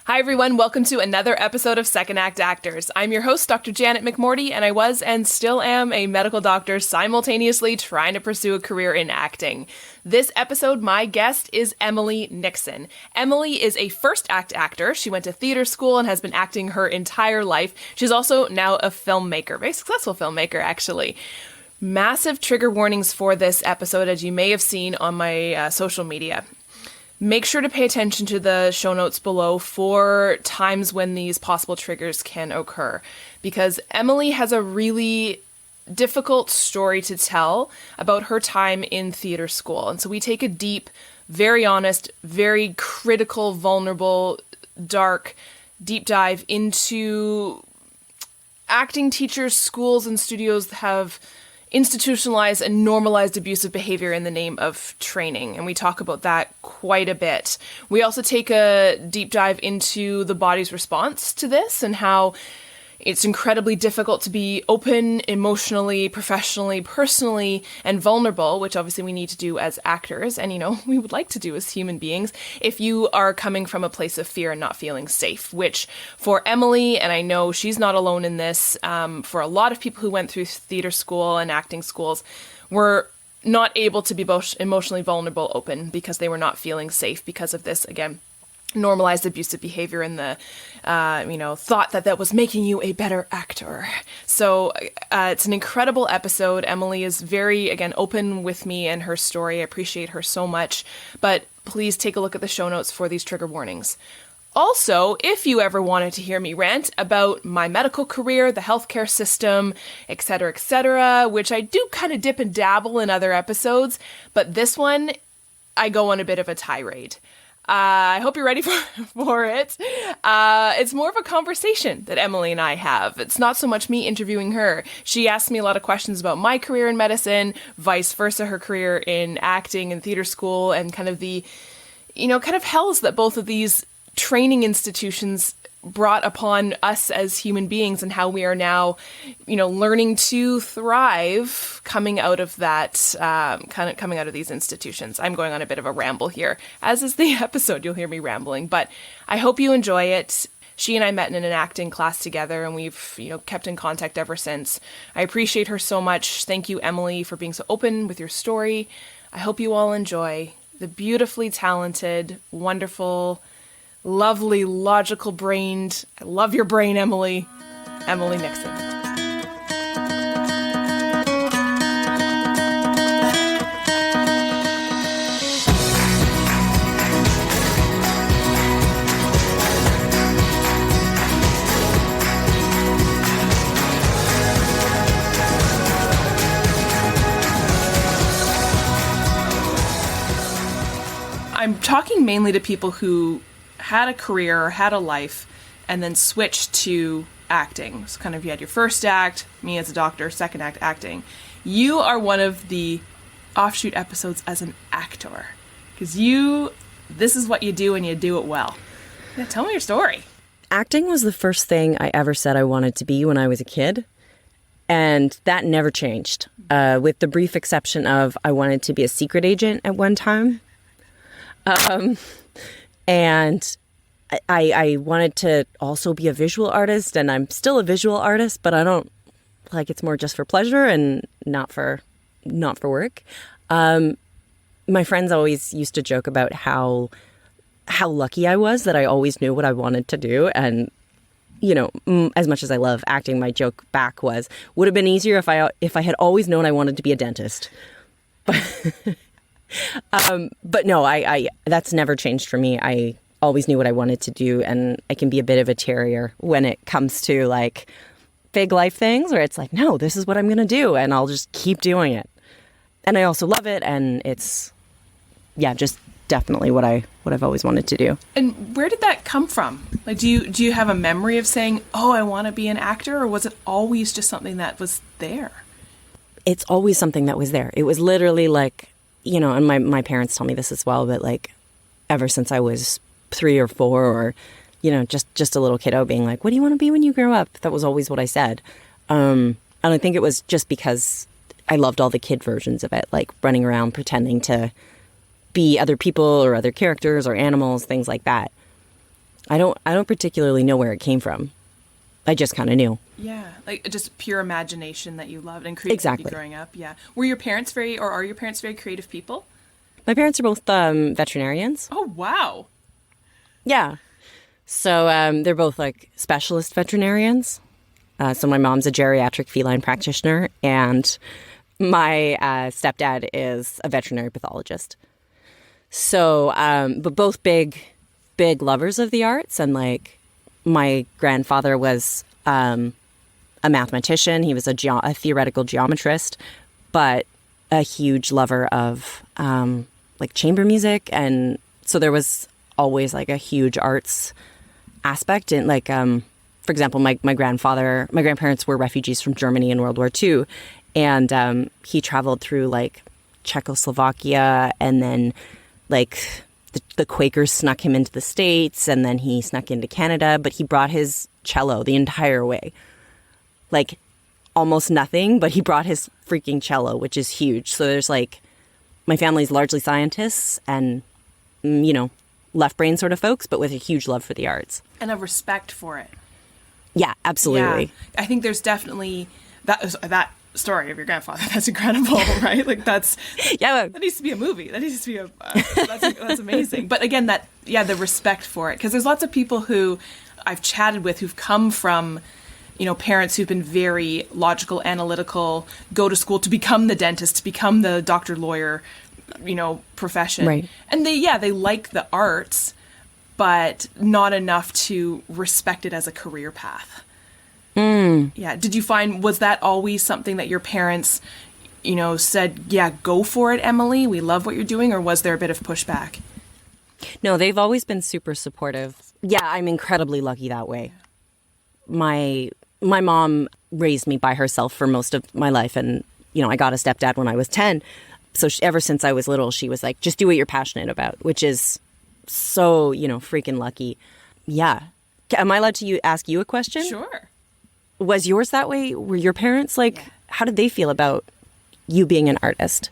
Hi, everyone. Welcome to another episode of Second Act Actors. I'm your host, Dr. Janet McMorty, and I was and still am a medical doctor simultaneously trying to pursue a career in acting. This episode, my guest is Emily Nixon. Emily is a first act actor. She went to theater school and has been acting her entire life. She's also now a filmmaker, very successful filmmaker, actually. Massive trigger warnings for this episode, as you may have seen on my social media. Make sure to pay attention to the show notes below for times when these possible triggers can occur, because Emily has a really difficult story to tell about her time in theater school. And so we take a deep, very honest, very critical, vulnerable, dark, deep dive into acting teachers, schools, and studios that have institutionalized and normalized abusive behavior in the name of training. And we talk about that quite a bit. We also take a deep dive into the body's response to this and how it's incredibly difficult to be open emotionally, professionally, personally, and vulnerable, which obviously we need to do as actors, and, we would like to do as human beings, if you are coming from a place of fear and not feeling safe, which for Emily, and I know she's not alone in this, for a lot of people who went through theater school and acting schools, were not able to be both emotionally vulnerable, open, because they were not feeling safe because of this, again, normalized abusive behavior and the, thought that was making you a better actor. So it's an incredible episode. Emily is very, again, open with me and her story. I appreciate her so much. But please take a look at the show notes for these trigger warnings. Also, if you ever wanted to hear me rant about my medical career, the healthcare system, etc., which I do kind of dip and dabble in other episodes, but this one, I go on a bit of a tirade. I hope you're ready for it. It's more of a conversation that Emily and I have. It's not so much me interviewing her. She asked me a lot of questions about my career in medicine, vice versa, her career in acting and theater school, and kind of the, kind of hells that both of these training institutions brought upon us as human beings, and how we are now, learning to thrive coming out of that, coming out of these institutions. I'm going on a bit of a ramble here, as is the episode. You'll hear me rambling, but I hope you enjoy it. She and I met in an acting class together, and we've, kept in contact ever since. I appreciate her so much. Thank you, Emily, for being so open with your story. I hope you all enjoy the beautifully talented, wonderful, lovely, logical-brained, I love your brain, Emily Nixon. I'm talking mainly to people who had a career, had a life, and then switched to acting. So kind of you had your first act, me as a doctor, second act acting. You are one of the offshoot episodes as an actor. Because this is what you do and you do it well. Yeah, tell me your story. Acting was the first thing I ever said I wanted to be when I was a kid. And that never changed. With the brief exception of I wanted to be a secret agent at one time. And I wanted to also be a visual artist, and I'm still a visual artist, but I don't it's more just for pleasure and not for work. My friends always used to joke about how lucky I was that I always knew what I wanted to do. And, as much as I love acting, my joke back was, would have been easier if I had always known I wanted to be a dentist. But no, I that's never changed for me. I always knew what I wanted to do, and I can be a bit of a terrier when it comes to big life things where it's no, this is what I'm going to do, and I'll just keep doing it. And I also love it, and it's just definitely what I've always wanted to do. And where did that come from? Do you have a memory of saying, "Oh, I want to be an actor," or was it always just something that was there? It's always something that was there. It was literally and my parents tell me this as well, but ever since I was 3 or 4 or, just a little kiddo being what do you want to be when you grow up? That was always what I said. And I think it was just because I loved all the kid versions of it, running around pretending to be other people or other characters or animals, things like that. I don't particularly know where it came from. I just kind of knew. Yeah, like just pure imagination that you loved and creativity growing up. Yeah. Were your parents are your parents very creative people? My parents are both veterinarians. Oh, wow. Yeah. So they're both like specialist veterinarians. So my mom's a geriatric feline practitioner, and my stepdad is a veterinary pathologist. So, but both big lovers of the arts. And like my grandfather was a mathematician. He was a theoretical geometrist, but a huge lover of like chamber music. And so there was always like a huge arts aspect. And like, for example, my grandparents were refugees from Germany in World War II. And he traveled through like Czechoslovakia, and then like the Quakers snuck him into the States, and then he snuck into Canada, but he brought his cello the entire way. Like almost nothing, but he brought his freaking cello, which is huge. So there's like, my family's largely scientists and, you know, left brain sort of folks, but with a huge love for the arts. And a respect for it. Yeah, absolutely. Yeah. I think there's definitely that story of your grandfather. That's incredible, right? Like that needs to be a movie. That needs to be that's amazing. But again, the respect for it, because there's lots of people who I've chatted with who've come from, you know, parents who've been very logical, analytical, go to school to become the dentist, to become the doctor, lawyer, you know, profession. Right. And they like the arts, but not enough to respect it as a career path. Yeah. Did you find, was that always something that your parents, you know, said, yeah, go for it, Emily, we love what you're doing, or was there a bit of pushback? No, they've always been super supportive. Yeah, I'm incredibly lucky that way. My mom raised me by herself for most of my life, and, you know, I got a stepdad when I was 10. So ever since I was little, she was like, just do what you're passionate about, which is so, you know, freaking lucky. Yeah. Am I allowed to ask you a question? Sure. Was yours that way? Were your parents like, how did they feel about you being an artist?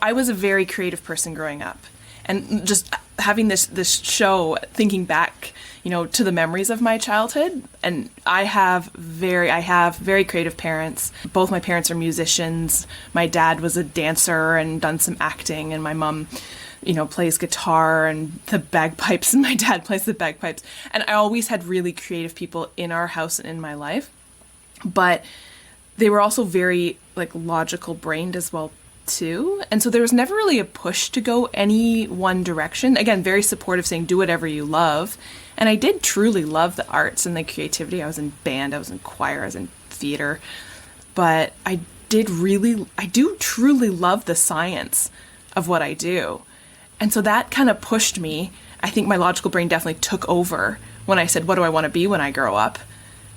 I was a very creative person growing up. And just having this show, thinking back, you know, to the memories of my childhood. And I have very creative parents. Both my parents are musicians. My dad was a dancer and done some acting. And my mom, you know, plays guitar and the bagpipes. And my dad plays the bagpipes. And I always had really creative people in our house and in my life. But they were also very like logical brained as well too. And so there was never really a push to go any one direction. Again, very supportive, saying do whatever you love. And I did truly love the arts and the creativity. I was in band, I was in choir, I was in theater. But I do truly love the science of what I do. And so that kind of pushed me. I think my logical brain definitely took over when I said, what do I want to be when I grow up?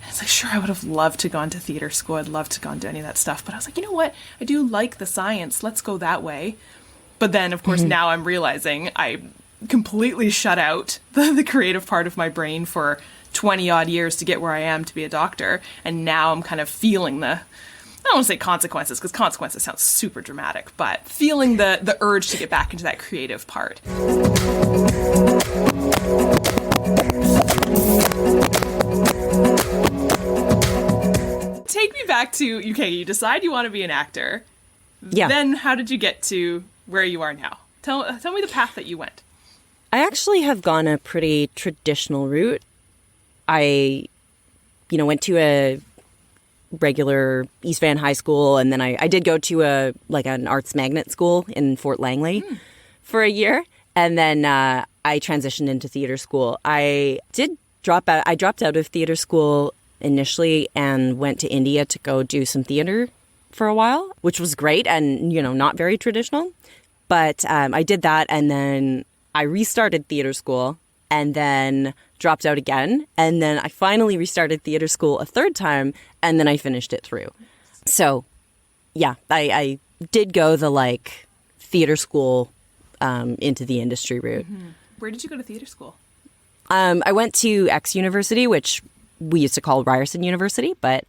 It's like, sure, I would have loved to gone to theater school. I'd love to gone to any of that stuff. But I was like, you know what? I do like the science. Let's go that way. But then, of course, now I'm realizing I completely shut out the creative part of my brain for 20 odd years to get where I am to be a doctor. And now I'm kind of feeling I don't want to say consequences, because consequences sounds super dramatic, but feeling the urge to get back into that creative part. Take me back to, okay, you decide you want to be an actor. Yeah. Then how did you get to where you are now? Tell me the path that you went. I actually have gone a pretty traditional route. I, you know, went to a regular East Van High School, and then I did go to an arts magnet school in Fort Langley for a year, and then I transitioned into theater school. I did drop out. I dropped out of theater school initially and went to India to go do some theater for a while, which was great and, you know, not very traditional. But I did that, and then I restarted theater school and then dropped out again. And then I finally restarted theater school a third time, and then I finished it through. So, yeah, I did go the, like, theater school into the industry route. Mm-hmm. Where did you go to theater school? I went to X University, which we used to call Ryerson University. But,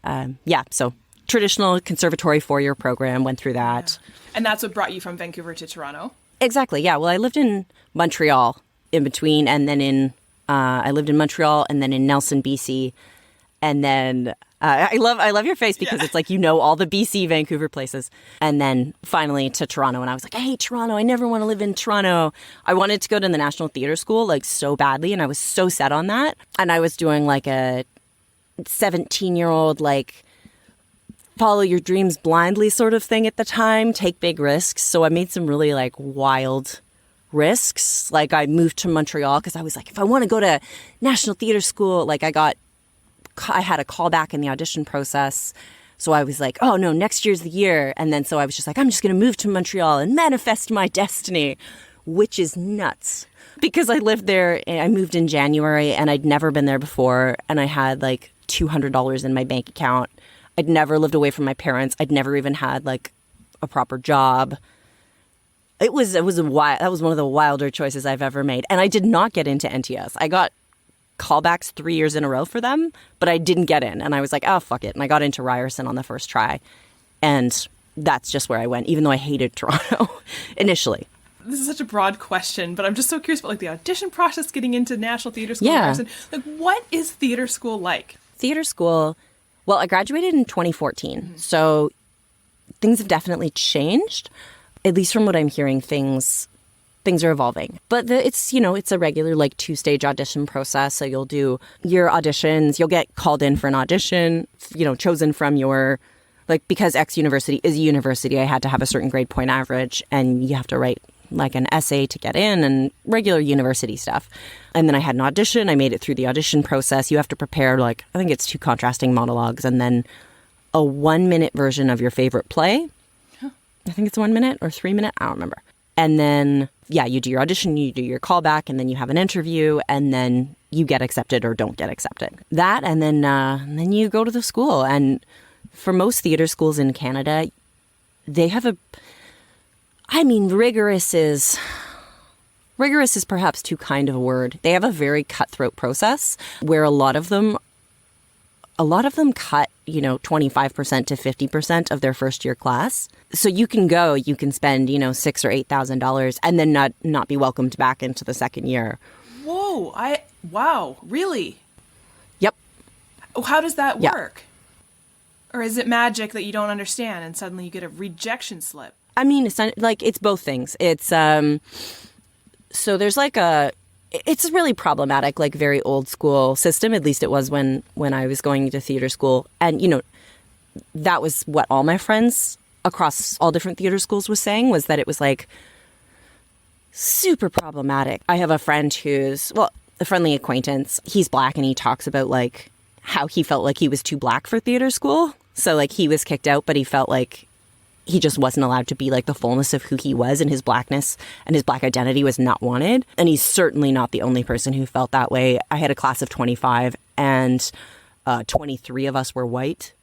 yeah, so traditional conservatory 4-year program, went through that. Yeah. And that's what brought you from Vancouver to Toronto? Exactly, yeah. Well, I lived in Montreal in between, and then in I lived in Montreal and then in Nelson, BC. And then I love your face because it's like, you know, all the BC, Vancouver places. And then finally to Toronto. And I was like, I hate Toronto. I never want to live in Toronto. I wanted to go to the National Theatre School like so badly. And I was so set on that. And I was doing like a 17-year-old, like, follow your dreams blindly sort of thing at the time, take big risks. So I made some really like wild risks. Like I moved to Montreal because I was like, if I want to go to National Theatre School, like I had a callback in the audition process. So I was like, oh no, next year's the year. And then so I was just like, I'm just going to move to Montreal and manifest my destiny, which is nuts. Because I lived there, I moved in January and I'd never been there before. And I had like $200 in my bank account. I'd never lived away from my parents. I'd never even had like a proper job. That was one of the wilder choices I've ever made. And I did not get into NTS. I got callbacks 3 years in a row for them, but I didn't get in. And I was like, oh, fuck it. And I got into Ryerson on the first try. And that's just where I went, even though I hated Toronto initially. This is such a broad question, but I'm just so curious about like the audition process, getting into National Theatre School. Yeah. Like, what is theatre school like? Theatre school, well, I graduated in 2014. So things have definitely changed. At least from what I'm hearing, things are evolving. But it's a regular like 2-stage audition process. So you'll do your auditions, you'll get called in for an audition, chosen from your, like, because X university is a university, I had to have a certain grade point average and you have to write like an essay to get in and regular university stuff. And then I had an audition. I made it through the audition process. You have to prepare like, I think it's 2 contrasting monologues and then a 1-minute version of your favorite play. I think it's 1 minute or 3 minute. I don't remember. And then, you do your audition, you do your callback, and then you have an interview, and then you get accepted or don't get accepted. That, and then you go to the school. And for most theatre schools in Canada, they have rigorous is perhaps too kind of a word. They have a very cutthroat process where a lot of them cut, 25% to 50% of their first year class. So you can spend, $6,000 or $8,000 and then not be welcomed back into the second year. Whoa. Wow. Really? Yep. How does that work? Or is it magic that you don't understand and suddenly you get a rejection slip? I mean, it's both things. It's, so there's like it's a really problematic, like very old school system. At least it was when I was going to theater school. And, that was what all my friends across all different theater schools was saying, was that it was like super problematic. I have a friend who's, a friendly acquaintance. He's Black and he talks about like how he felt like he was too Black for theater school. So like he was kicked out, but he felt like he just wasn't allowed to be like the fullness of who he was, and his Blackness and his Black identity was not wanted. And he's certainly not the only person who felt that way. I had a class of 25 and 23 of us were white.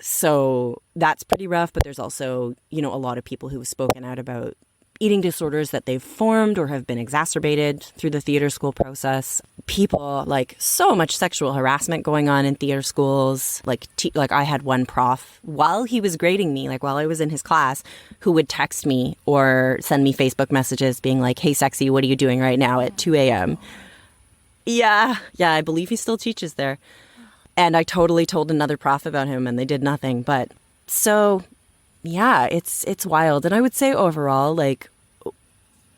So that's pretty rough. But there's also, a lot of people who have spoken out about eating disorders that they've formed or have been exacerbated through the theater school process. People, like, so much sexual harassment going on in theater schools. Like I had one prof, while he was grading me, like while I was in his class, who would text me or send me Facebook messages being like, hey, sexy, what are you doing right now at 2 a.m.? Yeah, I believe he still teaches there. And I totally told another prof about him and they did nothing. But so, yeah, it's wild. And I would say overall, like,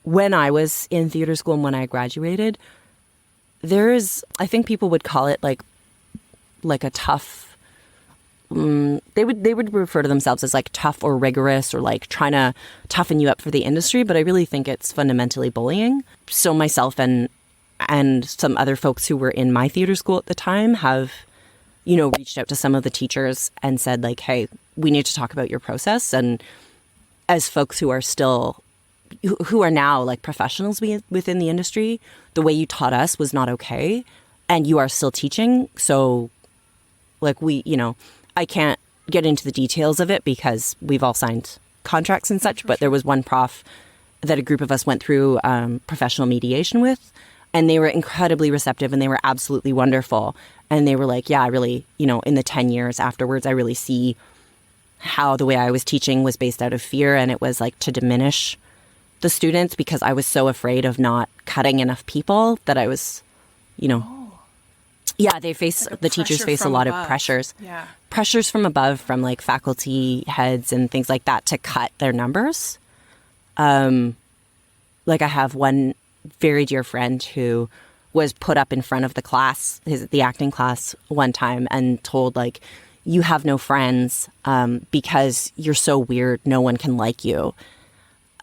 when I was in theater school and when I graduated, I think people would call it like a tough, they would refer to themselves as like tough or rigorous or like trying to toughen you up for the industry. But I really think it's fundamentally bullying. So myself and some other folks who were in my theater school at the time have, reached out to some of the teachers and said like, hey, we need to talk about your process. And as folks who are now like professionals within the industry, the way you taught us was not okay. And you are still teaching. So like I can't get into the details of it because we've all signed contracts and such. But there was one prof that a group of us went through professional mediation with. And they were incredibly receptive and they were absolutely wonderful. And they were like, yeah, I really, in the 10 years afterwards, I really see how the way I was teaching was based out of fear. And it was like to diminish the students because I was so afraid of not cutting enough people that I was you know. Yeah, they face, the teachers face a lot of pressures. Yeah. Pressures from above, from like faculty heads and things like that to cut their numbers. Like I have one very dear friend who was put up in front of the class, the acting class one time, and told like, you have no friends because you're so weird, no one can like you.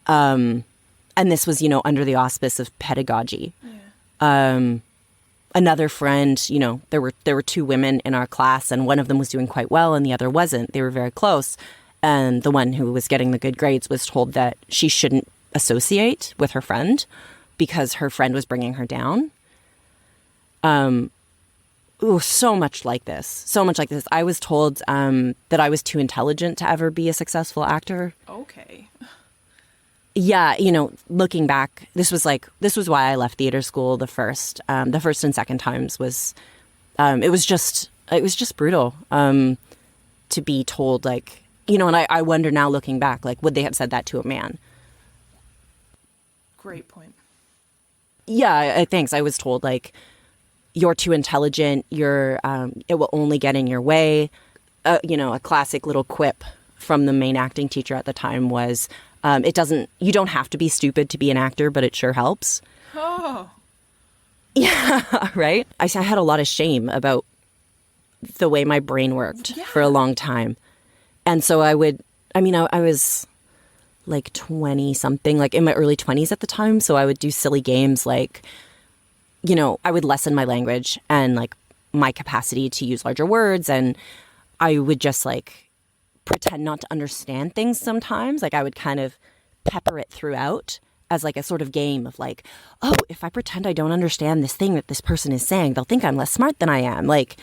And this was, you know, under the auspice of pedagogy. Yeah. Another friend, you know, there were two women in our class, and one of them was doing quite well and the other wasn't. They were very close. And the one who was getting the good grades was told that she shouldn't associate with her friend because her friend was bringing her down. So much like this. So much like this. I was told that I was too intelligent to ever be a successful actor. Okay. Yeah, you know, looking back, this was why I left theater school the first and second times was, it was just brutal to be told, like, you know, and I wonder now looking back, like, would they have said that to a man? Great point. Yeah, thanks. I was told, like, you're too intelligent, it will only get in your way. You know, a classic little quip from the main acting teacher at the time was, you don't have to be stupid to be an actor, but it sure helps. Oh. Yeah, right? I had a lot of shame about the way my brain worked for a long time. And so I was like 20 something, like in my early 20s at the time. So I would do silly games like, you know, I would lessen my language and like my capacity to use larger words. And I would just like pretend not to understand things sometimes. Like I would kind of pepper it throughout as like a sort of game of like, oh, if I pretend I don't understand this thing that this person is saying, they'll think I'm less smart than I am. Like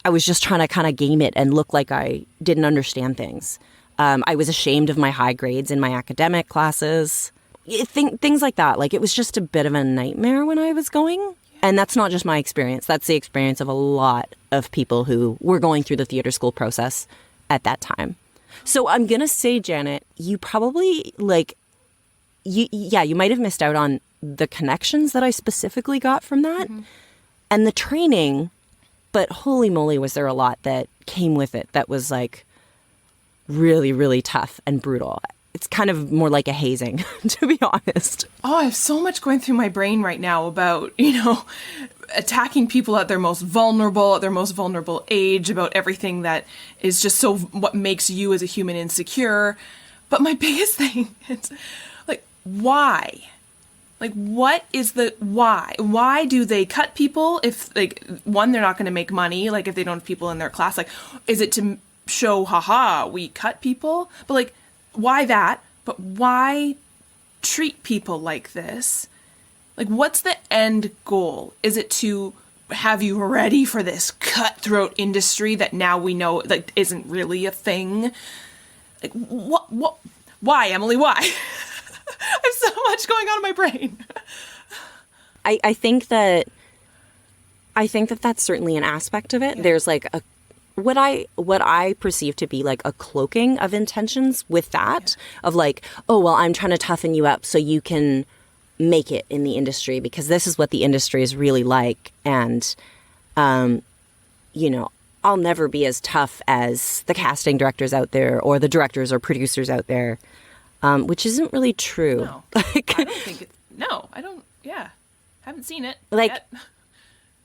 I was just trying to kind of game it and look like I didn't understand things. I was ashamed of my high grades in my academic classes. Things like that. Like it was just a bit of a nightmare when I was going. And that's not just my experience. That's the experience of a lot of people who were going through the theater school process at that time. So I'm going to say, Janet, you probably you might have missed out on the connections that I specifically got from that and the training, but holy moly, was there a lot that came with it that was like really, really tough and brutal. It's kind of more like a hazing, to be honest. Oh, I have so much going through my brain right now about, you know, attacking people at their most vulnerable age, about everything that is just so what makes you as a human insecure. But my biggest thing is, like, why? Like, what is the why? Why do they cut people if, like, one, they're not going to make money, like, if they don't have people in their class? Like, is it to show, haha, we cut people? But, like, why that? But why treat people like this? Like, what's the end goal? Is it to have you ready for this cutthroat industry that now we know, like, isn't really a thing? Like, what, why, Emily, why? I have so much going on in my brain. I think that that's certainly an aspect of it. Yeah. There's like what I perceive to be like a cloaking of intentions with that, of like, oh, well, I'm trying to toughen you up so you can make it in the industry because this is what the industry is really like. And, you know, I'll never be as tough as the casting directors out there or the directors or producers out there, which isn't really true. No, like, I don't think it's, no, I don't, yeah, haven't seen it like, yet.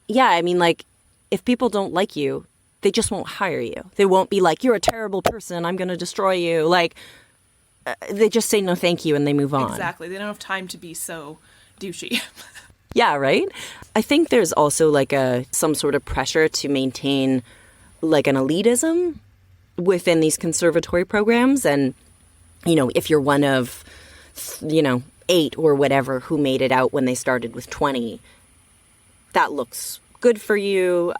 Yeah, I mean, like, if people don't like you, they just won't hire you. They won't be like, you're a terrible person, I'm going to destroy you. Like, they just say no thank you and they move on. Exactly. They don't have time to be so douchey. Yeah, right? I think there's also like some sort of pressure to maintain like an elitism within these conservatory programs. And, you know, if you're one of, you know, 8 or whatever who made it out when they started with 20, that looks good for you.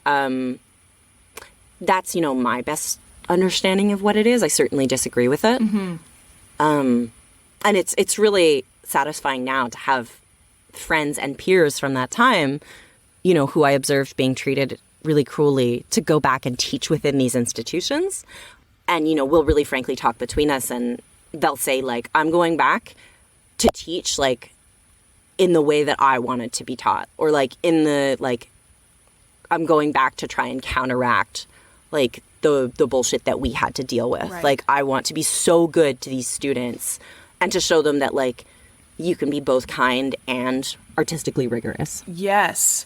That's, you know, my best understanding of what it is. I certainly disagree with it. Mm-hmm. And it's really satisfying now to have friends and peers from that time, you know, who I observed being treated really cruelly, to go back and teach within these institutions. And, you know, we'll really frankly talk between us and they'll say, like, I'm going back to teach, like, in the way that I wanted to be taught, or like in the, like, I'm going back to try and counteract like the bullshit that we had to deal with. Right. Like, I want to be so good to these students and to show them that, like, you can be both kind and artistically rigorous. Yes.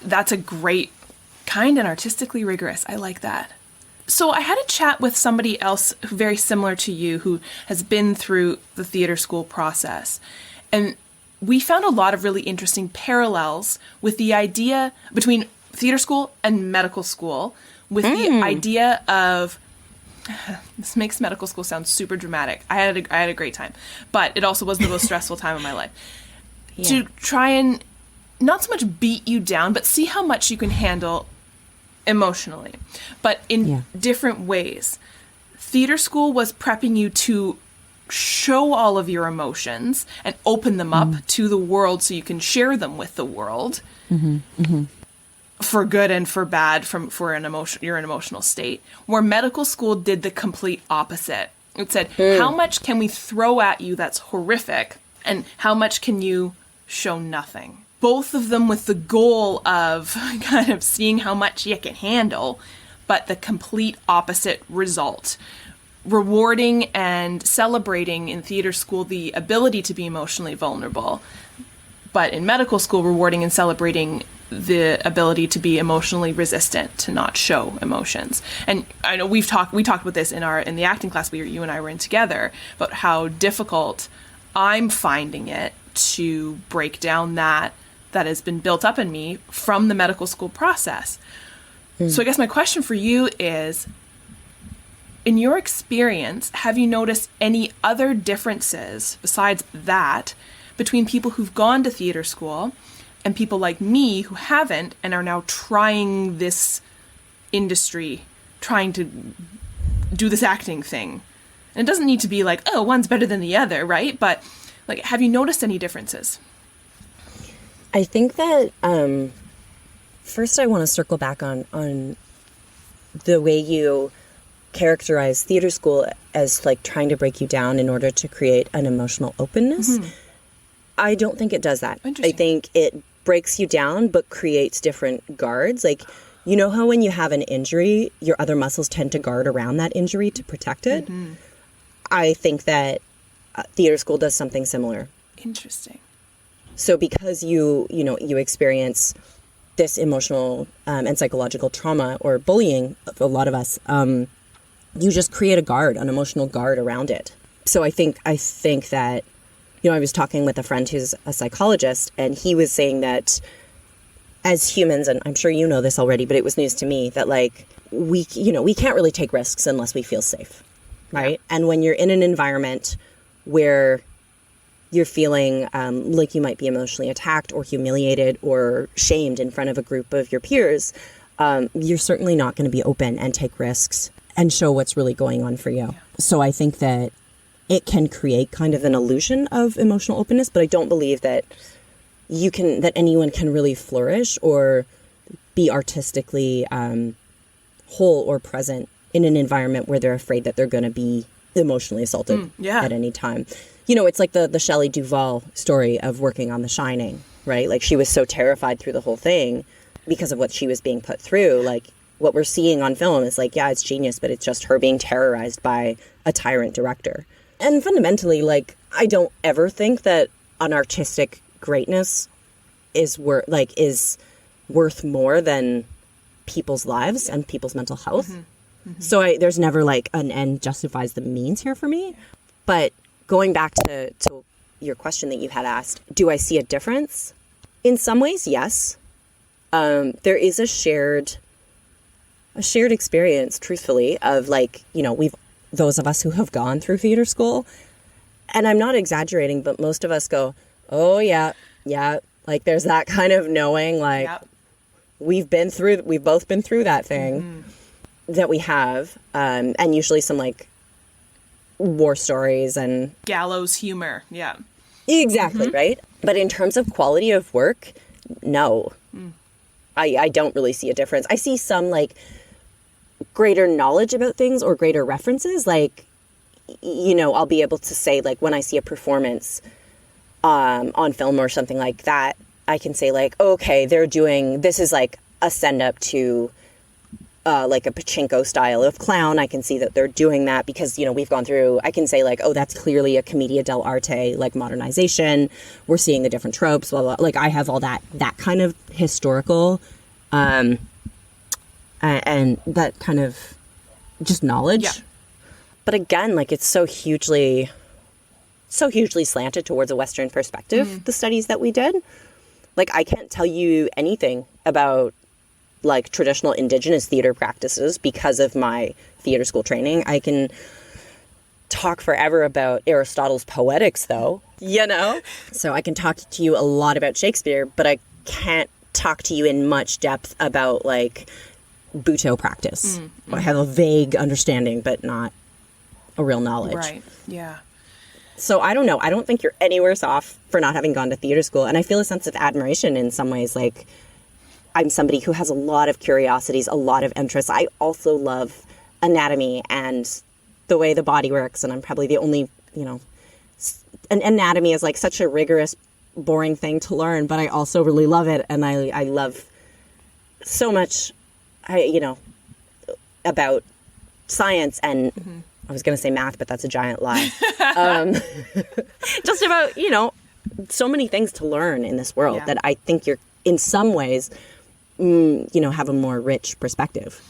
That's a great, kind and artistically rigorous. I like that. So I had a chat with somebody else very similar to you who has been through the theater school process. And we found a lot of really interesting parallels with the idea between theater school and medical school, with the idea of, this makes medical school sound super dramatic. I had a great time, but it also was the most stressful time of my life. Yeah. To try and not so much beat you down, but see how much you can handle emotionally, but in different ways. Theater school was prepping you to show all of your emotions and open them up to the world so you can share them with the world, for good and for bad, for your emotional state. Where medical school did the complete opposite. It said, how much can we throw at you that's horrific, and how much can you show nothing? Both of them with the goal of kind of seeing how much you can handle, but the complete opposite result. Rewarding and celebrating in theater school the ability to be emotionally vulnerable, but in medical school, rewarding and celebrating the ability to be emotionally resistant, to not show emotions. And I know we talked about this in the acting class you and I were in together, about how difficult I'm finding it to break down that has been built up in me from the medical school process. So I guess my question for you is, in your experience, have you noticed any other differences besides that between people who've gone to theater school and people like me who haven't and are now trying this industry, trying to do this acting thing? And it doesn't need to be like, oh, one's better than the other, right? But like, have you noticed any differences? I think that first I want to circle back on the way you characterize theater school as like trying to break you down in order to create an emotional openness. I don't think it does that. I think it breaks you down but creates different guards. Like, you know how when you have an injury, your other muscles tend to guard around that injury to protect it? I think that theater school does something similar. Interesting. So because you experience this emotional and psychological trauma or bullying, a lot of us, you just create an emotional guard around it. So I think that, I was talking with a friend who's a psychologist, and he was saying that as humans, and I'm sure you know this already, but it was news to me, that like we can't really take risks unless we feel safe, right? Yeah. And when you're in an environment where you're feeling like you might be emotionally attacked or humiliated or shamed in front of a group of your peers, you're certainly not going to be open and take risks and show what's really going on for you. Yeah. So I think that it can create kind of an illusion of emotional openness, but I don't believe that that anyone can really flourish or be artistically whole or present in an environment where they're afraid that they're going to be emotionally assaulted at any time. It's like the Shelley Duvall story of working on The Shining, right? Like, she was so terrified through the whole thing because of what she was being put through. Like, what we're seeing on film is like, yeah, it's genius, but it's just her being terrorized by a tyrant director. And fundamentally, like, I don't ever think that an artistic greatness is worth more than people's lives and people's mental health. So there's never like an end justifies the means here for me. But going back to your question that you had asked, do I see a difference? In some ways, yes. There is a shared experience, truthfully, of like, those of us who have gone through theater school, and I'm not exaggerating, but most of us go, oh yeah, like there's that kind of knowing, like we've both been through that thing that we have, and usually some like war stories and gallows humor. Yeah, exactly. Right. But in terms of quality of work, no, I don't really see a difference. I see some like greater knowledge about things or greater references. Like, I'll be able to say, like, when I see a performance, on film or something like that, I can say like, okay, this is like a send up to like a pachinko style of clown. I can see that they're doing that because, we've gone through, I can say like, oh, that's clearly a commedia dell'arte, like modernization. We're seeing the different tropes, blah, blah. Like I have all that kind of historical, and that kind of just knowledge. Yeah. But again, like it's so hugely slanted towards a Western perspective, the studies that we did. Like I can't tell you anything about like traditional indigenous theater practices because of my theater school training. I can talk forever about Aristotle's Poetics though, So I can talk to you a lot about Shakespeare, but I can't talk to you in much depth about like Butoh practice. I have a vague understanding, but not a real knowledge. Right. Yeah. So I don't know. I don't think you're any worse off for not having gone to theater school. And I feel a sense of admiration in some ways. Like I'm somebody who has a lot of curiosities, a lot of interests. I also love anatomy and the way the body works. And I'm probably the only, anatomy is like such a rigorous, boring thing to learn, but I also really love it. And I love so much, about science and I was going to say math, but that's a giant lie. Just about, so many things to learn in this world that I think you're in some ways, have a more rich perspective.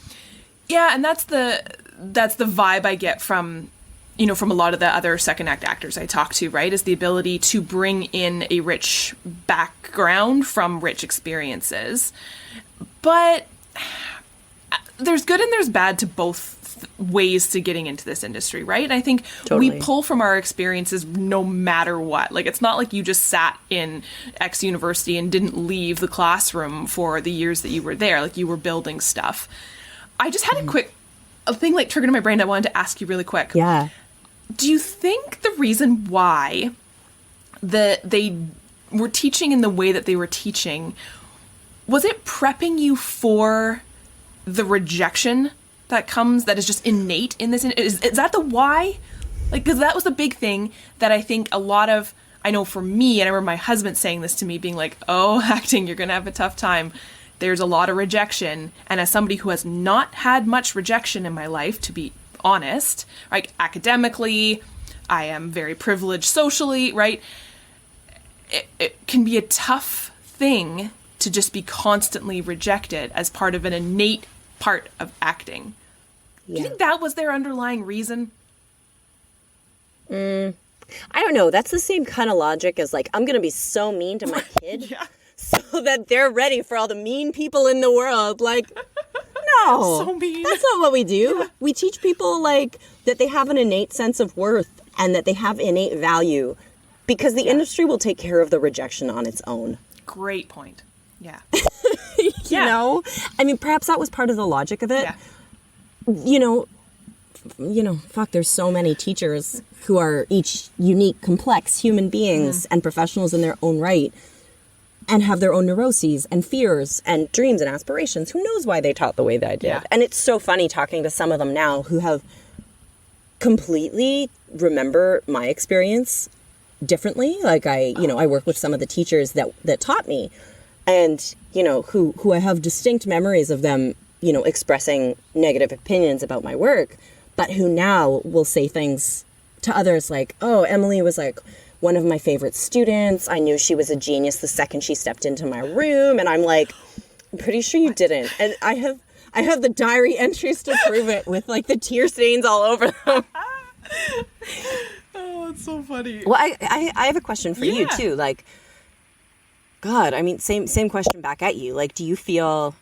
Yeah. And that's the vibe I get from a lot of the other second act actors I talk to, right, is the ability to bring in a rich background from rich experiences. But there's good and there's bad to both ways to getting into this industry, right? And I think we pull from our experiences no matter what. Like, it's not like you just sat in X university and didn't leave the classroom for the years that you were there. Like, you were building stuff. I just had a thing like triggered in my brain I wanted to ask you really quick. Yeah. Do you think the reason why they were teaching in the way that they were teaching, was it prepping you for the rejection that is just innate in this? Is that the why? Like, because that was the big thing that I think I know for me, and I remember my husband saying this to me, being like, oh, acting, you're going to have a tough time. There's a lot of rejection. And as somebody who has not had much rejection in my life, to be honest, like academically, I am very privileged socially, right? It can be a tough thing to just be constantly rejected as part of an innate part of acting. Do you think that was their underlying reason? I don't know. That's the same kind of logic as like, I'm going to be so mean to my kid so that they're ready for all the mean people in the world. Like, no, so mean. That's not what we do. Yeah. We teach people like that they have an innate sense of worth and that they have innate value because the industry will take care of the rejection on its own. Great point. Yeah. you know, I mean, perhaps that was part of the logic of it. Yeah. Fuck, there's so many teachers who are each unique, complex human beings and professionals in their own right and have their own neuroses and fears and dreams and aspirations. Who knows why they taught the way they did? Yeah. And it's so funny talking to some of them now who have completely remember my experience differently. Like I work with some of the teachers that taught me and, who I have distinct memories of them, expressing negative opinions about my work, but who now will say things to others like, oh, Emily was like one of my favorite students. I knew she was a genius the second she stepped into my room. And I'm like, I'm pretty sure you didn't. And I have the diary entries to prove it with like the tear stains all over them. Oh, that's so funny. Well, I have a question for you too. Like, God, I mean, same question back at you. Like, do you feel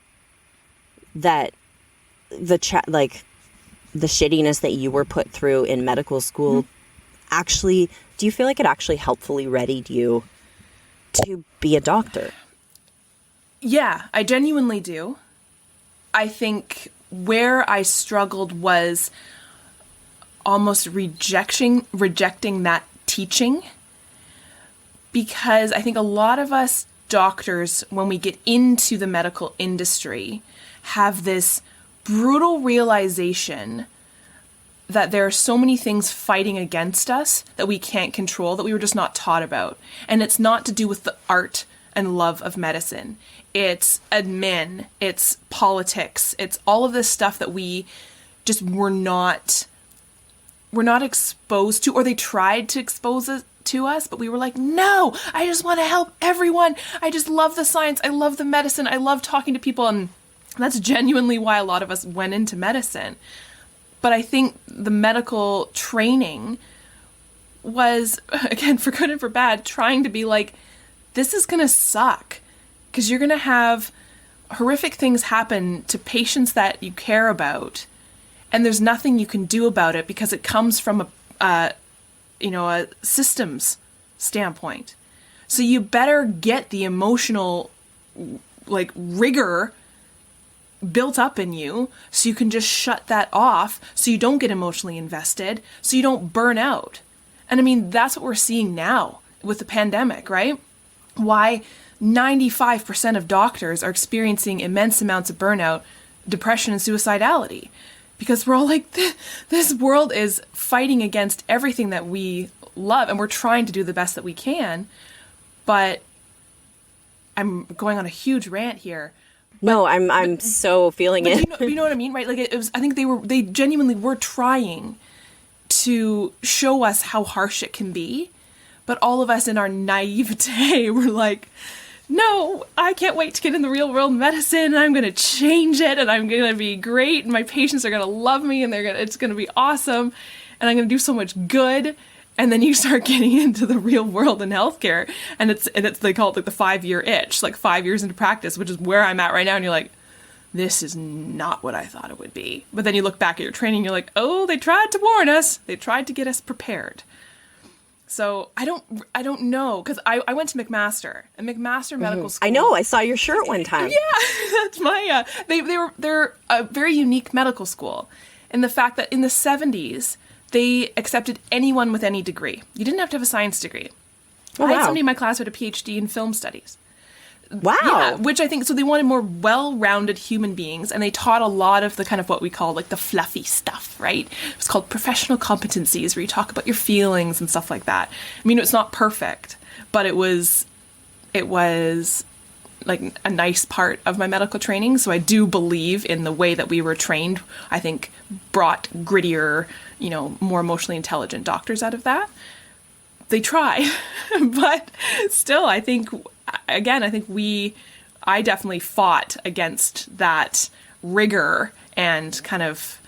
that the shittiness that you were put through in medical school actually, do you feel like it actually helpfully readied you to be a doctor? Yeah, I genuinely do. I think where I struggled was almost rejecting that teaching, because I think a lot of us doctors, when we get into the medical industry, have this brutal realization that there are so many things fighting against us that we can't control, that we were just not taught about. And it's not to do with the art and love of medicine. It's admin, it's politics, it's all of this stuff that we just were not exposed to, or they tried to expose it to us, but we were like, no, I just want to help everyone. I just love the science. I love the medicine. I love talking to people. And that's genuinely why a lot of us went into medicine. But I think the medical training was, again, for good and for bad, trying to be like, this is going to suck because you're going to have horrific things happen to patients that you care about. And there's nothing you can do about it because it comes from a systems standpoint. So you better get the emotional, rigor built up in you so you can just shut that off so you don't get emotionally invested, so you don't burn out. And I mean, that's what we're seeing now with the pandemic, right? Why 95% of doctors are experiencing immense amounts of burnout, depression, and suicidality. Because we're all like, this world is fighting against everything that we love, and we're trying to do the best that we can. But I'm going on a huge rant here. No, I'm so feeling it. You know what I mean, right? Like, it was. I think they genuinely were trying to show us how harsh it can be, but all of us in our naivete were like, no, I can't wait to get in the real world medicine, and I'm going to change it, and I'm going to be great, and my patients are going to love me, and it's going to be awesome, and I'm going to do so much good. And then you start getting into the real world in healthcare, and it's they call it like the 5-year itch, like 5 years into practice, which is where I'm at right now. And you're like, this is not what I thought it would be. But then you look back at your training, you're like, oh, they tried to warn us. They tried to get us prepared. So I don't know, because I went to McMaster, and McMaster Medical School. I know, I saw your shirt one time. Yeah, that's my. They're a very unique medical school, in the fact that in the 70s. They accepted anyone with any degree. You didn't have to have a science degree. Oh, I had wow. somebody in my class who had a PhD in film studies. Wow. Yeah, which I think, so they wanted more well-rounded human beings, and they taught a lot of the kind of what we call like the fluffy stuff, right? It was called professional competencies, where you talk about your feelings and stuff like that. I mean, it's not perfect, but it was like a nice part of my medical training. So I do believe in the way that we were trained, I think brought grittier, more emotionally intelligent doctors out of that. They try, but still, I think I definitely fought against that rigor and kind of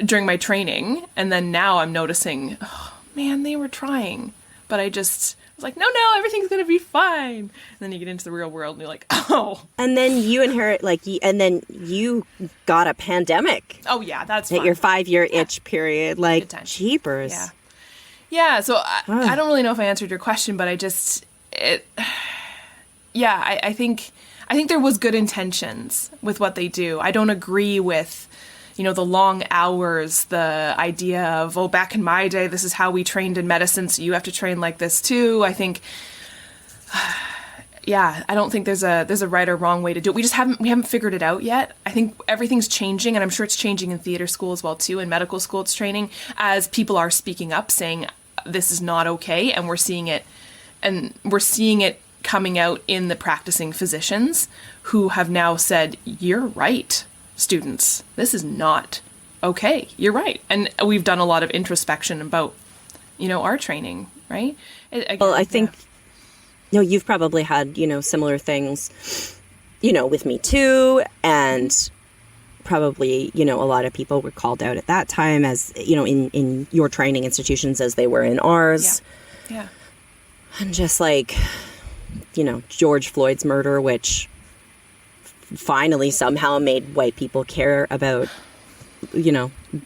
during my training. And then now I'm noticing, oh man, they were trying, but I was like, no, everything's going to be fine. And then you get into the real world and you're like, oh. And then you inherit, and then you got a pandemic. Oh, yeah, that's at fun. your 5-year itch period. Like, Attention. jeepers. Yeah. Yeah, so I don't really know if I answered your question, but I think there was good intentions with what they do. I don't agree with the long hours, the idea of, back in my day, this is how we trained in medicine, so you have to train like this too. I think, I don't think there's a right or wrong way to do it. We haven't figured it out yet. I think everything's changing, and I'm sure it's changing in theater school as well too, in medical school it's training, as people are speaking up saying this is not okay, and we're seeing it coming out in the practicing physicians who have now said, you're right. Students, this is not okay. You're right. And we've done a lot of introspection about, our training, right? I think, you've probably had, similar things, with me too. And probably, a lot of people were called out at that time as, in your training institutions as they were in ours. Yeah. And just like, George Floyd's murder, which finally somehow made white people care about,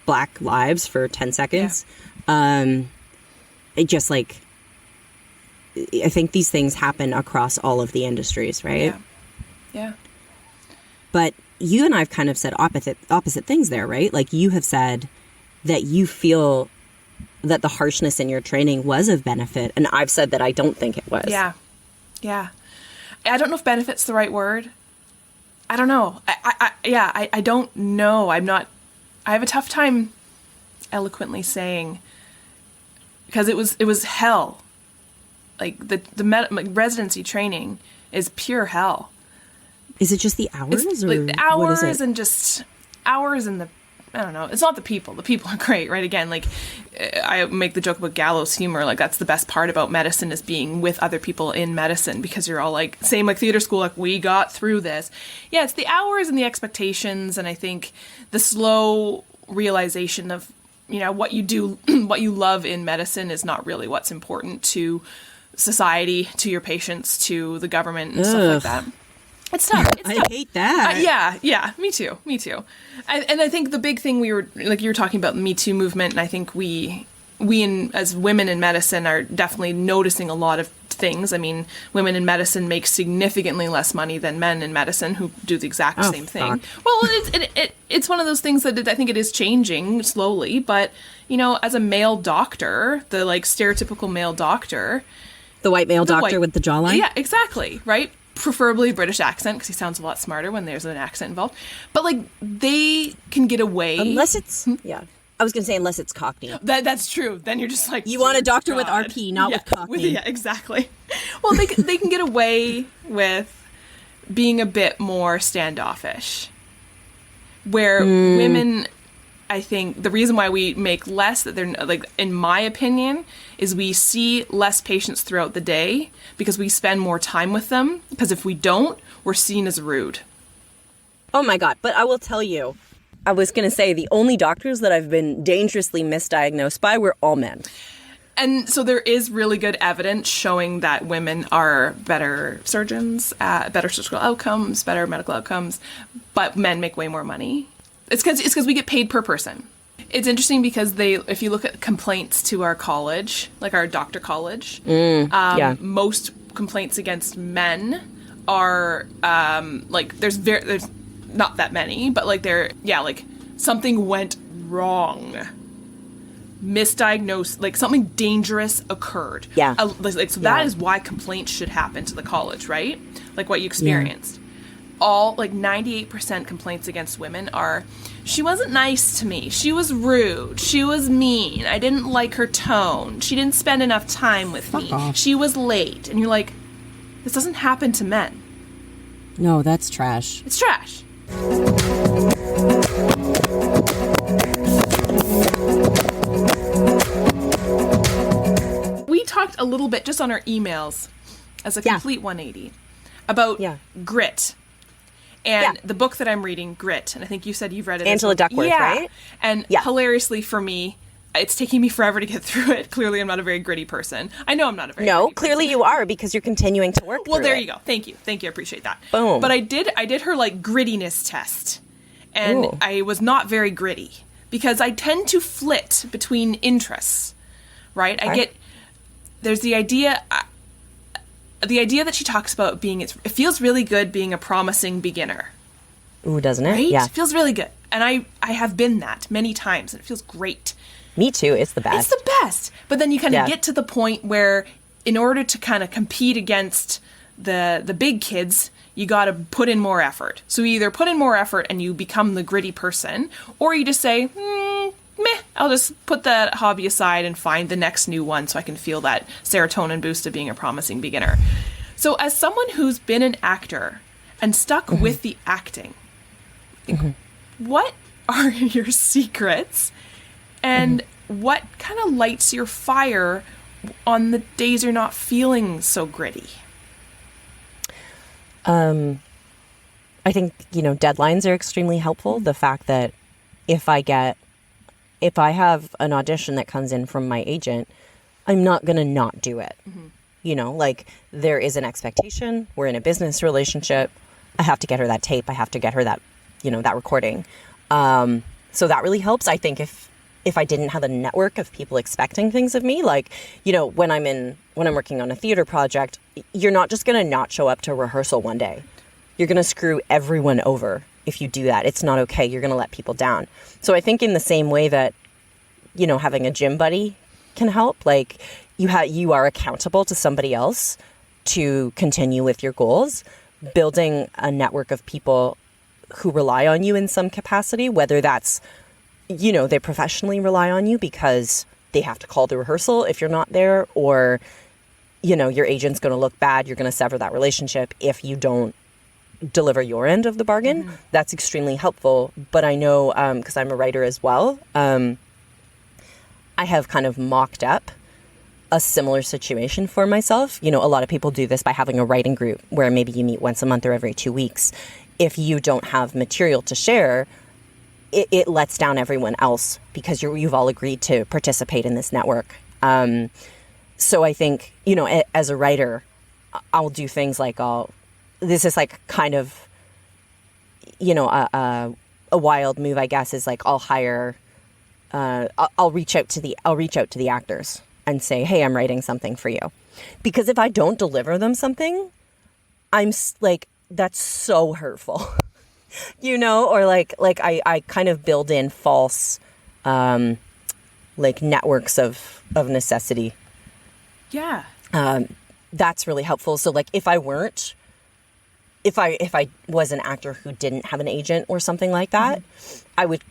black lives for 10 seconds. Yeah. It just I think these things happen across all of the industries, right? Yeah. But you and I've kind of said opposite things there, right? Like, you have said that you feel that the harshness in your training was of benefit, and I've said that I don't think it was. Yeah. I don't know if benefit's the right word. I don't know. I don't know. I have a tough time eloquently saying, because it was hell. Like like residency training is pure hell. Is it just the hours? It's or like the hours what is it? and just hours and I don't know. It's not the people. The people are great, right? Again, like I make the joke about gallows humor. Like that's the best part about medicine is being with other people in medicine because you're all like, same like theater school, like we got through this. Yeah, it's the hours and the expectations. And I think the slow realization of, what you do, what you love in medicine is not really what's important to society, to your patients, to the government and stuff like that. It's tough. I hate that. Yeah, me too. And I think the big thing you were talking about the Me Too movement, and I think we as women in medicine are definitely noticing a lot of things. I mean, women in medicine make significantly less money than men in medicine who do the exact same thing. Well, it's one of those things that I think it is changing slowly, but, as a male doctor, the like stereotypical male doctor. The white male doctor with the jawline? Yeah, exactly, right? Preferably British accent because he sounds a lot smarter when there's an accent involved. But like they can get away unless it's I was gonna say unless it's Cockney. That's true. Then you're just like you want a doctor with RP, not with Cockney. Yeah, exactly. Well, they can get away with being a bit more standoffish, where women. I think the reason why we make less, that they're like, in my opinion, is we see less patients throughout the day because we spend more time with them. Because if we don't, we're seen as rude. Oh my God. But I will tell you, I was going to say the only doctors that I've been dangerously misdiagnosed by were all men. And so there is really good evidence showing that women are better surgeons, better surgical outcomes, better medical outcomes, but men make way more money. It's because we get paid per person. It's interesting because if you look at complaints to our college, like our doctor college, most complaints against men are like there's not that many, but like like something went wrong, misdiagnosed, like something dangerous occurred. Yeah, that is why complaints should happen to the college, right? Like what you experienced. All like 98% complaints against women are, she wasn't nice to me, she was rude, she was mean, I didn't like her tone, she didn't spend enough time with me, she was late. And you're like, this doesn't happen to men. No, that's trash. It's trash. We talked a little bit just on our emails as a complete 180 about grit. And the book that I'm reading, Grit, and I think you said you've read it. Angela Duckworth, right? And hilariously for me, it's taking me forever to get through it. Clearly, I'm not a very gritty person. I know I'm not a very gritty clearly person. you are because you're continuing to work Well, through there it. you go. Thank you. I appreciate that. Boom. But I did her like grittiness test. And I was not very gritty because I tend to flit between interests, right? There's the idea that she talks about being, it feels really good being a promising beginner. Ooh, doesn't it? Right? Yeah. It feels really good. And I have been that many times, and it feels great. Me too. It's the best. It's the best. But then you kind of get to the point where in order to kind of compete against the big kids, you got to put in more effort. So you either put in more effort and you become the gritty person, or you just say, meh, I'll just put that hobby aside and find the next new one so I can feel that serotonin boost of being a promising beginner. So as someone who's been an actor and stuck with the acting, what are your secrets and what kind of lights your fire on the days you're not feeling so gritty? I think, deadlines are extremely helpful. The fact that if I have an audition that comes in from my agent, I'm not going to not do it. There is an expectation. We're in a business relationship. I have to get her that tape. I have to get her that, that recording. So that really helps. I think if I didn't have a network of people expecting things of me, when I'm working on a theater project, you're not just going to not show up to rehearsal one day. You're going to screw everyone over if you do that. It's not okay. You're going to let people down. So I think in the same way that, having a gym buddy can help, you are accountable to somebody else to continue with your goals, building a network of people who rely on you in some capacity, whether that's, they professionally rely on you because they have to call the rehearsal if you're not there, or, your agent's going to look bad. You're going to sever that relationship if you don't deliver your end of the bargain. Mm-hmm. That's extremely helpful. But I know, because I'm a writer as well, I have kind of mocked up a similar situation for myself. A lot of people do this by having a writing group where maybe you meet once a month or every 2 weeks. If you don't have material to share, it lets down everyone else because you've all agreed to participate in this network. So I think, as a writer, I'll do things like this is like kind of, a wild move, I guess, is like I'll hire, I'll reach out to the actors and say, hey, I'm writing something for you. Because if I don't deliver them something, I'm like, that's so hurtful. Or like I kind of build in false, networks of necessity. Yeah. That's really helpful. So like if I was an actor who didn't have an agent or something like that, mm-hmm. I would,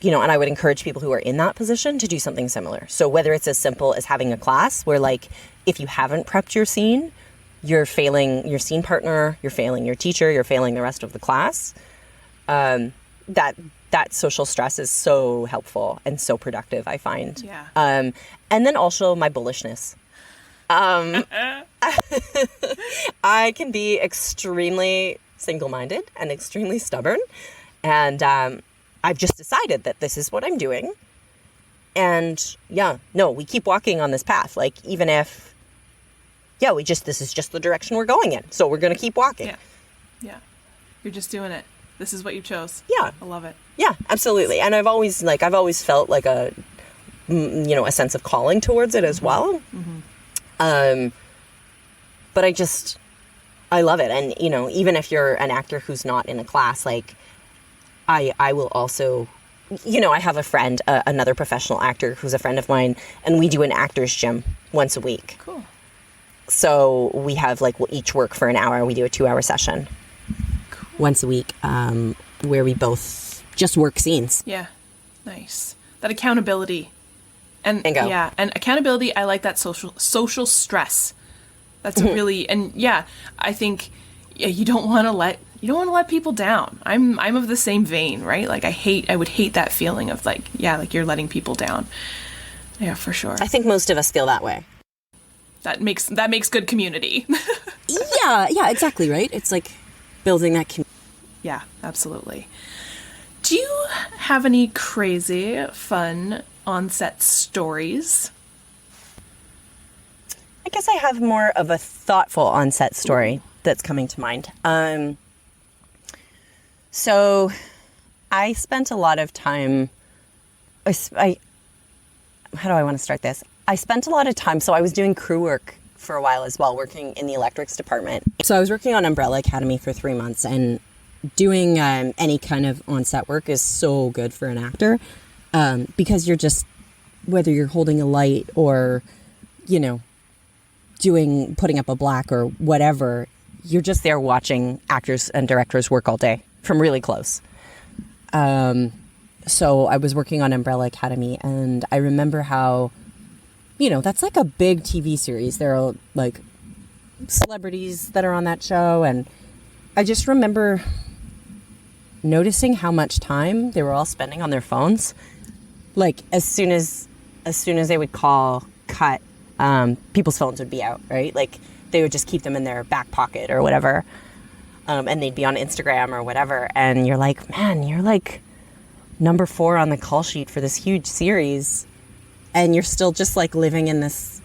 and I would encourage people who are in that position to do something similar. So whether it's as simple as having a class where like, if you haven't prepped your scene, you're failing your scene partner, you're failing your teacher, you're failing the rest of the class. That social stress is so helpful and so productive, I find. Yeah. And then also my bullishness. I can be extremely single-minded and extremely stubborn. And I've just decided that this is what I'm doing. And we keep walking on this path. Like, even if, this is just the direction we're going in. So we're going to keep walking. Yeah. Yeah. You're just doing it. This is what you chose. Yeah. I love it. Yeah, absolutely. And I've always felt like a sense of calling towards it as well. Mm-hmm. But I love it. And, even if you're an actor who's not in a class, like I will also, I have a friend, another professional actor who's a friend of mine, and we do an actor's gym once a week. Cool. So we have we'll each work for an hour. We do a 2-hour session. Once a week, where we both just work scenes. Yeah, nice. That accountability, and Bingo. Yeah, and accountability. I like that social stress. That's Mm-hmm. really, and yeah, I think you don't want to let people down. I'm of the same vein, right? Like I would hate that feeling of like you're letting people down. Yeah, for sure. I think most of us feel that way. That makes good community. yeah, exactly, right? It's like building that community. Yeah, absolutely. Do you have any crazy, fun on-set stories? I guess I have more of a thoughtful on-set story that's coming to mind. So I spent a lot of time, how do I want to start this? I spent a lot of time, so I was doing crew work for a while as well, working in the electrics department. So I was working on Umbrella Academy for 3 months, and doing any kind of on-set work is so good for an actor, because you're just, whether you're holding a light or, putting up a black or whatever, you're just there watching actors and directors work all day from really close. So I was working on Umbrella Academy, and I remember how, that's like a big TV series. There are like celebrities that are on that show, and I just remember noticing how much time they were all spending on their phones. Like as soon as they would call cut, people's phones would be out, right? Like they would just keep them in their back pocket or whatever. And they'd be on Instagram or whatever. And you're like, man, you're like number 4 on the call sheet for this huge series. And you're still just like living in this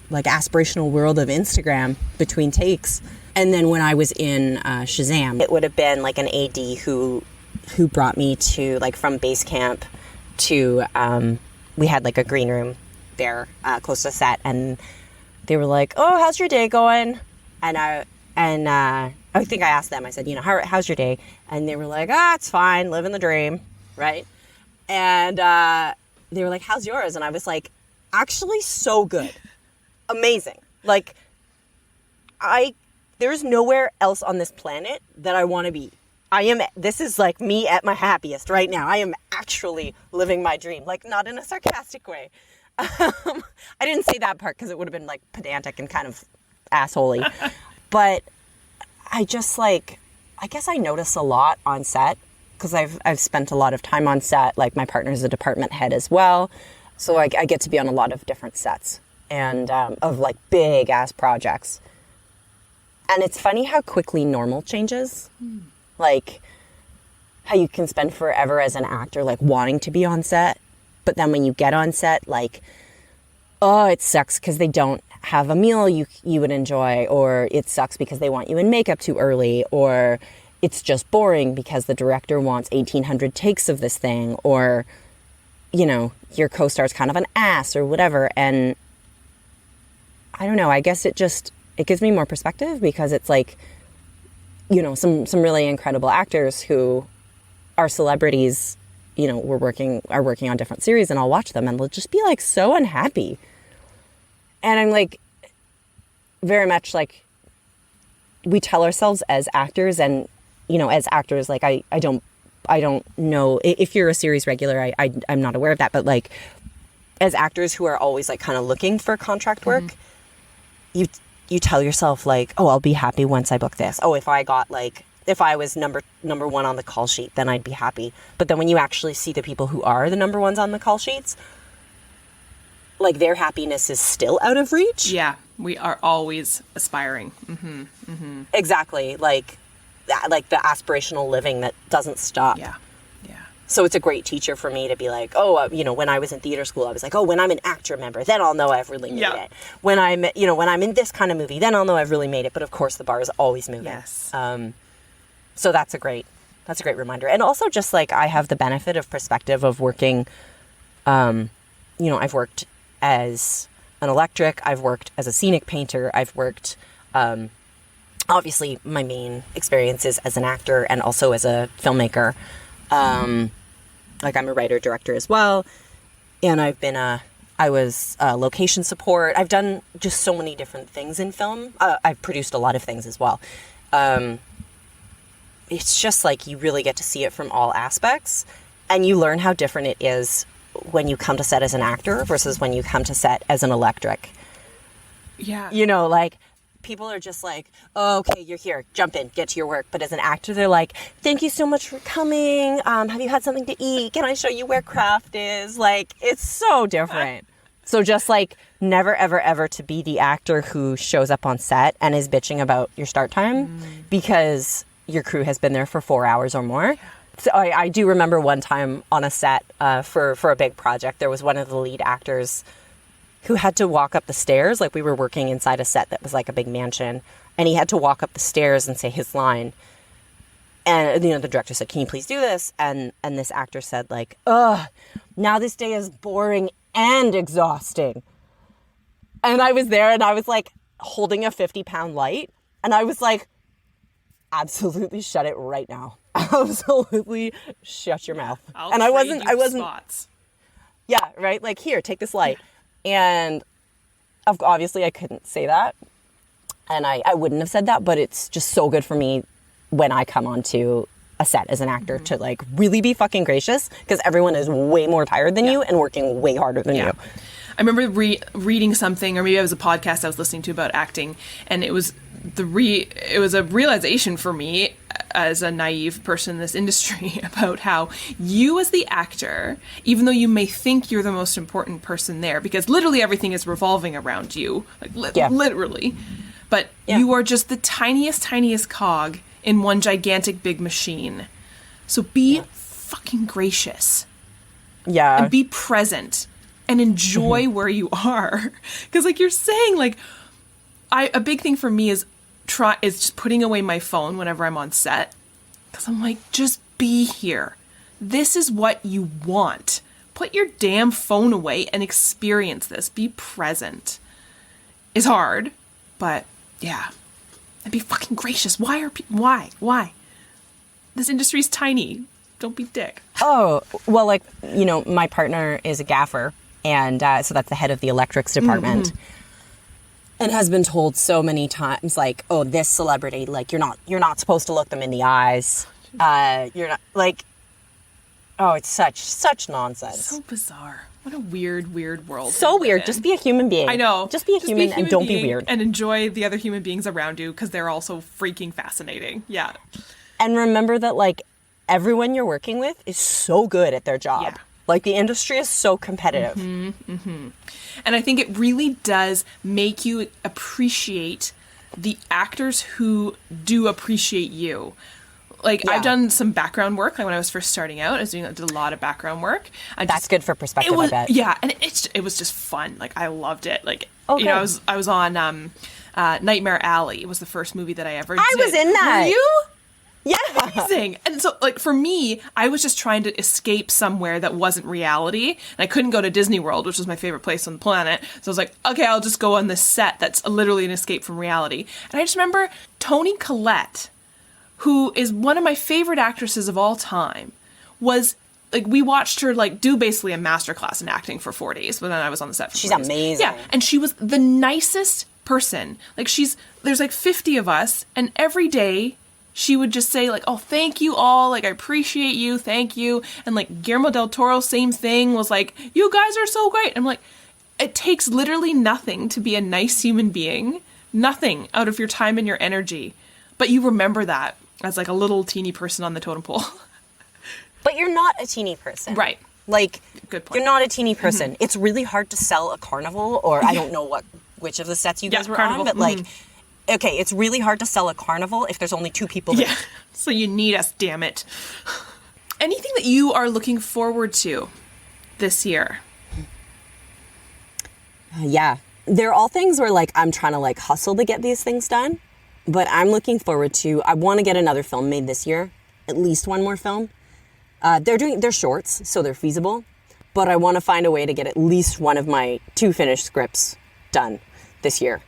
like aspirational world of Instagram between takes. And then when I was in Shazam, it would have been like an AD who brought me to like from base camp to, we had like a green room there close to the set, and they were like, oh, how's your day going? And I think I asked them, I said, how's your day? And they were like, it's fine, living the dream, right? And they were like, how's yours? And I was like, actually so good. Amazing. Like, there's nowhere else on this planet that I want to be this is like me at my happiest right now. I am actually living my dream, like not in a sarcastic way. I didn't say that part because it would have been like pedantic and kind of assholey. But I just like, I guess I notice a lot on set because I've spent a lot of time on set. Like my partner's a department head as well. So I get to be on a lot of different sets and of like big ass projects. And it's funny how quickly normal changes. Like how you can spend forever as an actor, like wanting to be on set. But then when you get on set, like, oh, it sucks because they don't have a meal you would enjoy, or it sucks because they want you in makeup too early, or it's just boring because the director wants 1,800 takes of this thing, or, you know, your co-star's kind of an ass or whatever. And I don't know, I guess it gives me more perspective because it's like, you know, some really incredible actors who are celebrities, you know, are working on different series, and I'll watch them and they'll just be like so unhappy. And I'm like, very much like, we tell ourselves as actors, and, you know, as actors, like I don't know if you're a series regular, I'm not aware of that, but like as actors who are always like kind of looking for contract work, you tell yourself like, oh, I'll be happy once I book this. Oh, if I was number one on the call sheet, then I'd be happy. But then when you actually see the people who are the number ones on the call sheets, like their happiness is still out of reach. Yeah, we are always aspiring. Exactly. Like the aspirational living that doesn't stop. Yeah. So it's a great teacher for me to be like, oh, you know, when I was in theater school, I was like, oh, when I'm an actor member, then I'll know I've really made it. When I'm in this kind of movie, then I'll know I've really made it. But of course, the bar is always moving. Yes. So that's a great reminder. And also just like I have the benefit of perspective of working, you know, I've worked as an electric, I've worked as a scenic painter, I've worked, obviously my main experience is as an actor and also as a filmmaker. Like I'm a writer director as well. And I was location support. I've done just so many different things in film. I've produced a lot of things as well. It's just like you really get to see it from all aspects, and you learn how different it is when you come to set as an actor versus when you come to set as an electric. Yeah. You know, like people are just like, oh, okay, you're here, jump in, get to your work. But as an actor, they're like, thank you so much for coming. Have you had something to eat? Can I show you where craft is? Like, it's so different. So just like never, ever, ever to be the actor who shows up on set and is bitching about your start time because your crew has been there for 4 hours or more. So I do remember one time on a set for a big project, there was one of the lead actors who had to walk up the stairs. Like we were working inside a set that was like a big mansion, and he had to walk up the stairs and say his line. And, you know, the director said, can you please do this? And this actor said like, ugh, now this day is boring and exhausting. And I was there and I was like holding a 50-pound light, and I was like, absolutely shut it right now. Absolutely shut your mouth. And I wasn't spots. Yeah, right? Like, here, take this light. And obviously I couldn't say that. And I wouldn't have said that, but it's just so good for me when I come onto a set as an actor to like really be fucking gracious, because everyone is way more tired than you and working way harder than you. I remember reading something, or maybe it was a podcast I was listening to about acting, and it was a realization for me as a naive person in this industry about how you as the actor, even though you may think you're the most important person there, because literally everything is revolving around you, like literally, but you are just the tiniest cog in one gigantic big machine. So be fucking gracious. Yeah. And be present and enjoy where you are. Because like you're saying, like, a big thing for me is just putting away my phone whenever I'm on set. Because I'm like, just be here. This is what you want. Put your damn phone away and experience this. Be present. It's hard, but yeah. And be fucking gracious. Why? This industry's tiny. Don't be dick. Oh, well, like, you know, my partner is a gaffer, and so that's the head of the electrics department. And has been told so many times, like, oh, this celebrity, like, you're not supposed to look them in the eyes. You're not, like, oh, it's such nonsense. So bizarre. What a weird world. So weird. Just be a human being. I know. Just be a human and don't be weird. And enjoy the other human beings around you because they're also freaking fascinating. Yeah. And remember that, like, everyone you're working with is so good at their job. Yeah. Like, the industry is so competitive. And I think it really does make you appreciate the actors who do appreciate you. Like, I've done some background work. Like, when I was first starting out, I did a lot of background work. That's good for perspective, I bet. Yeah, and it was just fun. Like, I loved it. Like, you know, I was on Nightmare Alley. It was the first movie that I ever did. I was in that. Were you? Yeah. Amazing. And so, like, for me, I was just trying to escape somewhere that wasn't reality. And I couldn't go to Disney World, which was my favorite place on the planet. So I was like, okay, I'll just go on this set that's literally an escape from reality. And I just remember Toni Collette, who is one of my favorite actresses of all time, was, like, we watched her, like, do basically a masterclass in acting for 4 days when I was on the set for 4 days. She's amazing. Yeah, and she was the nicest person. Like, there's like 50 of us, and every day she would just say, like, oh, thank you all, like, I appreciate you, thank you. And, like, Guillermo del Toro, same thing, was like, you guys are so great. I'm like, it takes literally nothing to be a nice human being, nothing out of your time and your energy. But you remember that as, like, a little teeny person on the totem pole. But you're not a teeny person. Right. Like, good point. You're not a teeny person. It's really hard to sell a carnival, or I don't know which of the sets you guys were carnival. on, but, like, okay, it's really hard to sell a carnival if there's only 2 people there. Yeah, so you need us, damn it. Anything that you are looking forward to this year? Yeah. They're all things where, like, I'm trying to, like, hustle to get these things done. But I'm looking forward to, I want to get another film made this year. At least one more film. They're shorts, so they're feasible. But I want to find a way to get at least one of my 2 finished scripts done this year.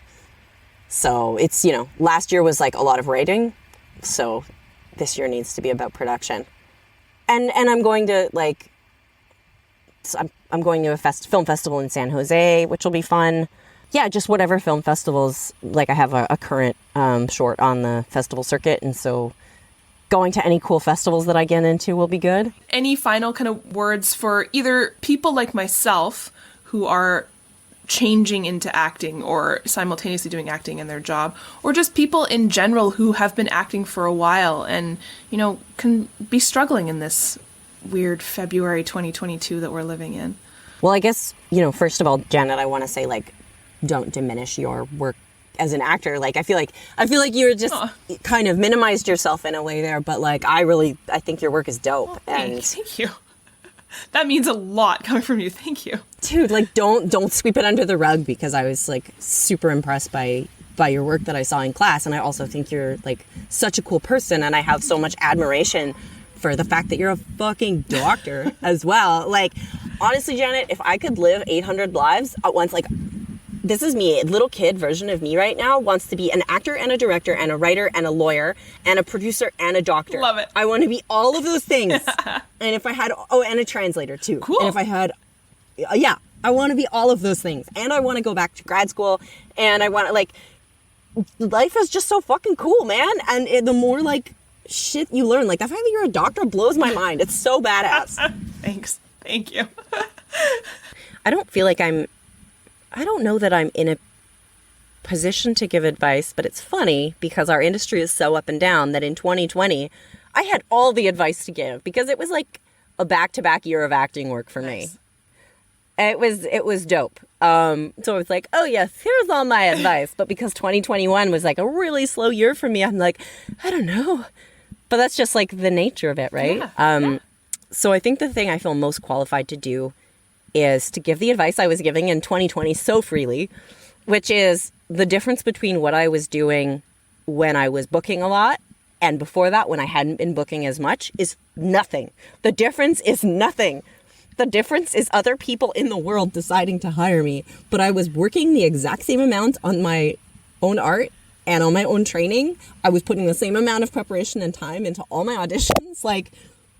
So it's, you know, last year was, like, a lot of writing. So this year needs to be about production. And I'm going to, like, I'm going to a film festival in San Jose, which will be fun. Yeah, just whatever film festivals, like, I have a current short on the festival circuit, and so going to any cool festivals that I get into will be good. Any final kind of words for either people like myself who are changing into acting or simultaneously doing acting in their job, or just people in general who have been acting for a while and, you know, can be struggling in this weird February 2022 that we're living in? Well, I guess, you know, first of all, Janet, I want to say, like, don't diminish your work as an actor. Like, I feel like you're just kind of minimized yourself in a way there, but, like, I think your work is dope. Thank you. That means a lot coming from you. Thank you. Dude, like, don't sweep it under the rug, because I was, like, super impressed by your work that I saw in class, and I also think you're, like, such a cool person, and I have so much admiration for the fact that you're a fucking doctor as well. Like, honestly, Janet, if I could live 800 lives at once, like, this is me, a little kid version of me right now wants to be an actor and a director and a writer and a lawyer and a producer and a doctor. Love it. I want to be all of those things. And if I had, and a translator too. Cool. And if I had, I want to be all of those things. And I want to go back to grad school, and I want to, like, life is just so fucking cool, man. And the more, like, shit you learn, like, the fact that you're a doctor blows my mind. It's so badass. Thanks. Thank you. I don't know that I'm in a position to give advice, but it's funny because our industry is so up and down that in 2020, I had all the advice to give because it was like a back-to-back year of acting work for me. It was dope. So it was like, oh yes, here's all my advice. But because 2021 was like a really slow year for me, I'm like, I don't know. But that's just like the nature of it, right? Yeah. So I think the thing I feel most qualified to do is to give the advice I was giving in 2020 so freely, which is the difference between what I was doing when I was booking a lot and before that when I hadn't been booking as much is nothing. The difference is nothing. The difference is other people in the world deciding to hire me, but I was working the exact same amount on my own art and on my own training. I was putting the same amount of preparation and time into all my auditions. Like,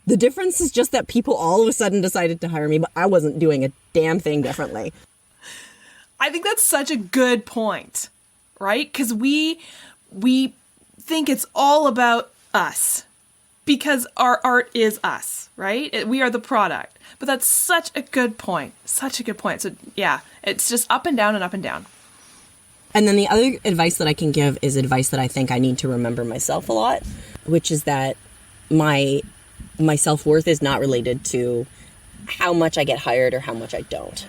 the difference is just that people all of a sudden decided to hire me, but I wasn't doing a damn thing differently. I think that's such a good point, right? Because we think it's all about us. because our art is us, right? We are the product. But that's such a good point. Such a good point. So yeah, it's just up and down and up and down. And then the other advice that I can give is advice that I think I need to remember myself a lot, which is that my self-worth is not related to how much I get hired or how much I don't.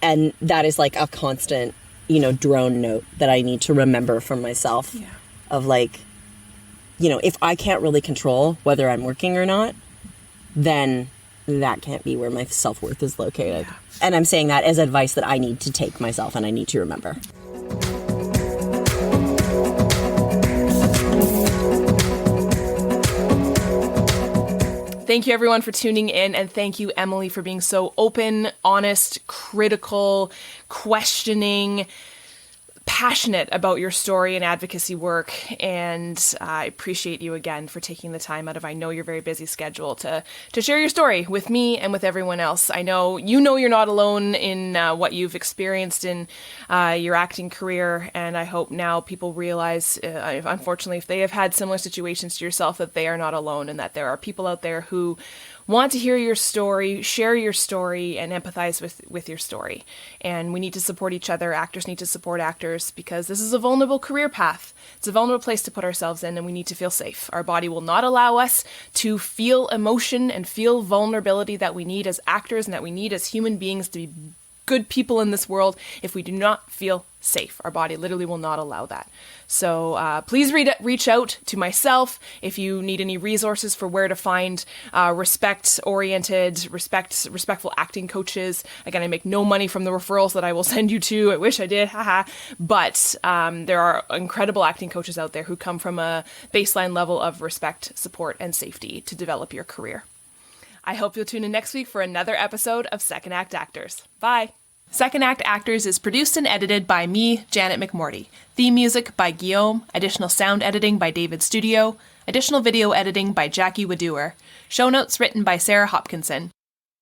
And that is like a constant, drone note that I need to remember for myself of like, if I can't really control whether I'm working or not, then that can't be where my self-worth is located. Yeah. And I'm saying that as advice that I need to take myself and I need to remember. Thank you, everyone, for tuning in, and thank you, Emily, for being so open, honest, critical, questioning, passionate about your story and advocacy work. And I appreciate you again for taking the time out of, I know, your very busy schedule to share your story with me and with everyone else. I know you're not alone in what you've experienced in your acting career, and I hope now people realize, unfortunately, if they have had similar situations to yourself, that they are not alone and that there are people out there who want to hear your story, share your story, and empathize with your story. And we need to support each other. Actors need to support actors because this is a vulnerable career path. It's a vulnerable place to put ourselves in, and we need to feel safe. Our body will not allow us to feel emotion and feel vulnerability that we need as actors and that we need as human beings to be good people in this world if we do not feel safe. Our body literally will not allow that. So please reach out to myself if you need any resources for where to find respectful acting coaches. Again, I make no money from the referrals that I will send you to. I wish I did, haha. But there are incredible acting coaches out there who come from a baseline level of respect, support, and safety to develop your career. I hope you'll tune in next week for another episode of Second Act Actors. Bye! Second Act Actors is produced and edited by me, Janet McMorty. Theme music by Guillaume. Additional sound editing by David Studio. Additional video editing by Jackie Wadoer. Show notes written by Sarah Hopkinson.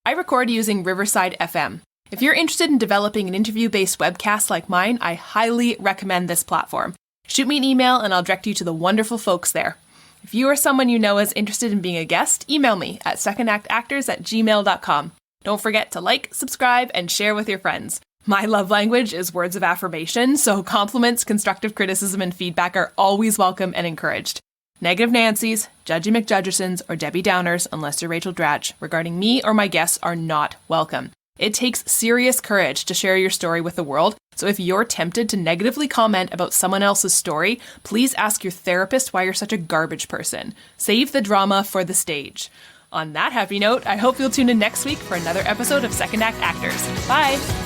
I record using Riverside FM. If you're interested in developing an interview-based webcast like mine, I highly recommend this platform. Shoot me an email and I'll direct you to the wonderful folks there. If you or someone you know is interested in being a guest, email me at secondactactors@gmail.com. Don't forget to like, subscribe, and share with your friends. My love language is words of affirmation, so compliments, constructive criticism, and feedback are always welcome and encouraged. Negative Nancys, Judgy McJudgersons, or Debbie Downers, unless you're Rachel Dratch, regarding me or my guests are not welcome. It takes serious courage to share your story with the world, so if you're tempted to negatively comment about someone else's story, please ask your therapist why you're such a garbage person. Save the drama for the stage. On that happy note, I hope you'll tune in next week for another episode of Second Act Actors. Bye!